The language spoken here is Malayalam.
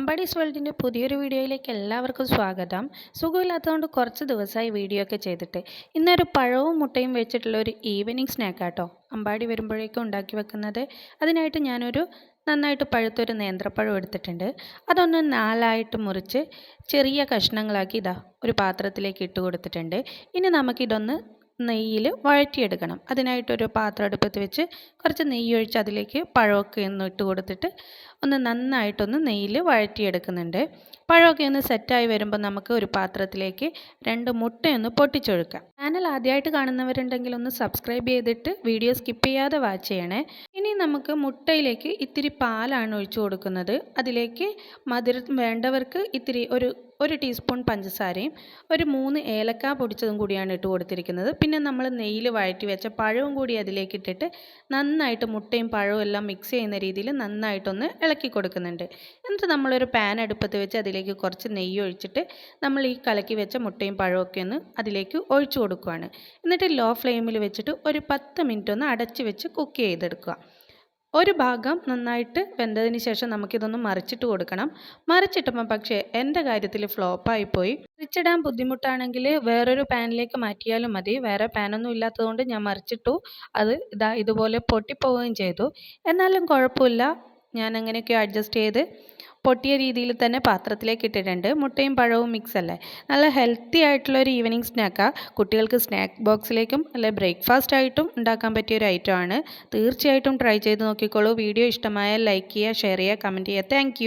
അമ്പാടീസ് വേൾഡിൻ്റെ പുതിയൊരു വീഡിയോയിലേക്ക് എല്ലാവർക്കും സ്വാഗതം. സുഖമില്ലാത്തതുകൊണ്ട് കുറച്ച് ദിവസമായി വീഡിയോ ഒക്കെ ചെയ്തിട്ട് ഇന്നൊരു പഴവും മുട്ടയും വെച്ചിട്ടുള്ള ഒരു ഈവനിങ് സ്നാക്കാട്ടോ അമ്പാടി വരുമ്പോഴേക്കും ഉണ്ടാക്കി വെക്കുന്നത്. അതിനായിട്ട് ഞാനൊരു നന്നായിട്ട് പഴുത്തൊരു നേന്ത്രപ്പഴം എടുത്തിട്ടുണ്ട്. അതൊന്ന് നാലായിട്ട് മുറിച്ച് ചെറിയ കഷ്ണങ്ങളാക്കി ഒരു പാത്രത്തിലേക്ക് ഇട്ട് കൊടുത്തിട്ടുണ്ട്. ഇനി നമുക്കിതൊന്ന് നെയ്യിൽ വഴറ്റിയെടുക്കണം. അതിനായിട്ടൊരു പാത്രം അടുപ്പത്ത് വെച്ച് കുറച്ച് നെയ്യ് ഒഴിച്ച് അതിലേക്ക് പഴമൊക്കെ ഒന്ന് ഇട്ട് കൊടുത്തിട്ട് ഒന്ന് നന്നായിട്ടൊന്ന് നെയ്യിൽ വഴറ്റിയെടുക്കുന്നുണ്ട്. പഴമൊക്കെ ഒന്ന് സെറ്റായി വരുമ്പോൾ നമുക്ക് ഒരു പാത്രത്തിലേക്ക് 2 മുട്ടയൊന്ന് പൊട്ടിച്ചൊഴുക്കാം. ചാനൽ ആദ്യമായിട്ട് കാണുന്നവരുണ്ടെങ്കിൽ ഒന്ന് സബ്സ്ക്രൈബ് ചെയ്തിട്ട് വീഡിയോ സ്കിപ്പ് ചെയ്യാതെ വാച്ച് ചെയ്യണേ. ഇനി നമുക്ക് മുട്ടയിലേക്ക് ഇത്തിരി പാലാണ് ഒഴിച്ചു കൊടുക്കുന്നത്. അതിലേക്ക് മധുരം വേണ്ടവർക്ക് ഇത്തിരി ഒരു ടീസ്പൂൺ പഞ്ചസാരയും ഒരു 3 ഏലക്ക പൊടിച്ചതും കൂടിയാണ് ഇട്ട് കൊടുത്തിരിക്കുന്നത്. പിന്നെ നമ്മൾ നെയ്യിൽ വഴറ്റി വെച്ച പഴവും കൂടി അതിലേക്ക് ഇട്ടിട്ട് നന്നായിട്ട് മുട്ടയും പഴവും എല്ലാം മിക്സ് ചെയ്യുന്ന രീതിയിൽ നന്നായിട്ടൊന്ന് ഇളക്കി കൊടുക്കുന്നുണ്ട്. എന്നിട്ട് നമ്മളൊരു പാൻ അടുപ്പത്ത് വെച്ച് അതിലേക്ക് കുറച്ച് നെയ്യ് ഒഴിച്ചിട്ട് നമ്മൾ ഈ കലക്കി വെച്ച മുട്ടയും പഴവും ഒക്കെ ഒന്ന് അതിലേക്ക് ഒഴിച്ചു കൊടുക്കുകയാണ്. എന്നിട്ട് ലോ ഫ്ലെയിമിൽ വെച്ചിട്ട് ഒരു 10 മിനിറ്റ് ഒന്ന് അടച്ച് വെച്ച് കുക്ക് ചെയ്തെടുക്കുക. ഒരു ഭാഗം നന്നായിട്ട് വെന്തതിന് ശേഷം നമുക്കിതൊന്ന് മറിച്ചിട്ട് കൊടുക്കണം. മറിച്ചിട്ടപ്പോൾ പക്ഷേ എൻ്റെ കാര്യത്തിൽ ഫ്ലോപ്പായിപ്പോയി. മറിച്ചിടാൻ ബുദ്ധിമുട്ടാണെങ്കിൽ വേറൊരു പാനിലേക്ക് മാറ്റിയാലും മതി. വേറെ പാനൊന്നും ഇല്ലാത്തതുകൊണ്ട് ഞാൻ മറിച്ചിട്ടു. അത് ഇതുപോലെ പൊട്ടിപ്പോവുകയും ചെയ്തു. എന്നാലും കുഴപ്പമില്ല, ഞാൻ അങ്ങനെയൊക്കെ അഡ്ജസ്റ്റ് ചെയ്ത് പൊട്ടിയ രീതിയിൽ തന്നെ പാത്രത്തിലേക്ക് ഇട്ടിട്ടുണ്ട്. മുട്ടയും പഴവും മിക്സ് അല്ലേ, നല്ല ഹെൽത്തി ആയിട്ടുള്ളൊരു ഈവനിങ് സ്നാക്കാണ്. കുട്ടികൾക്ക് സ്നാക്ക് ബോക്സിലേക്കും അല്ലെ ബ്രേക്ക്ഫാസ്റ്റ് ആയിട്ടും ഉണ്ടാക്കാൻ പറ്റിയൊരു ഐറ്റമാണ്. തീർച്ചയായിട്ടും ട്രൈ ചെയ്ത് നോക്കിക്കോളൂ. വീഡിയോ ഇഷ്ടമായാൽ ലൈക്ക് ചെയ്യുക, ഷെയർ ചെയ്യുക, കമൻറ്റ് ചെയ്യുക. താങ്ക്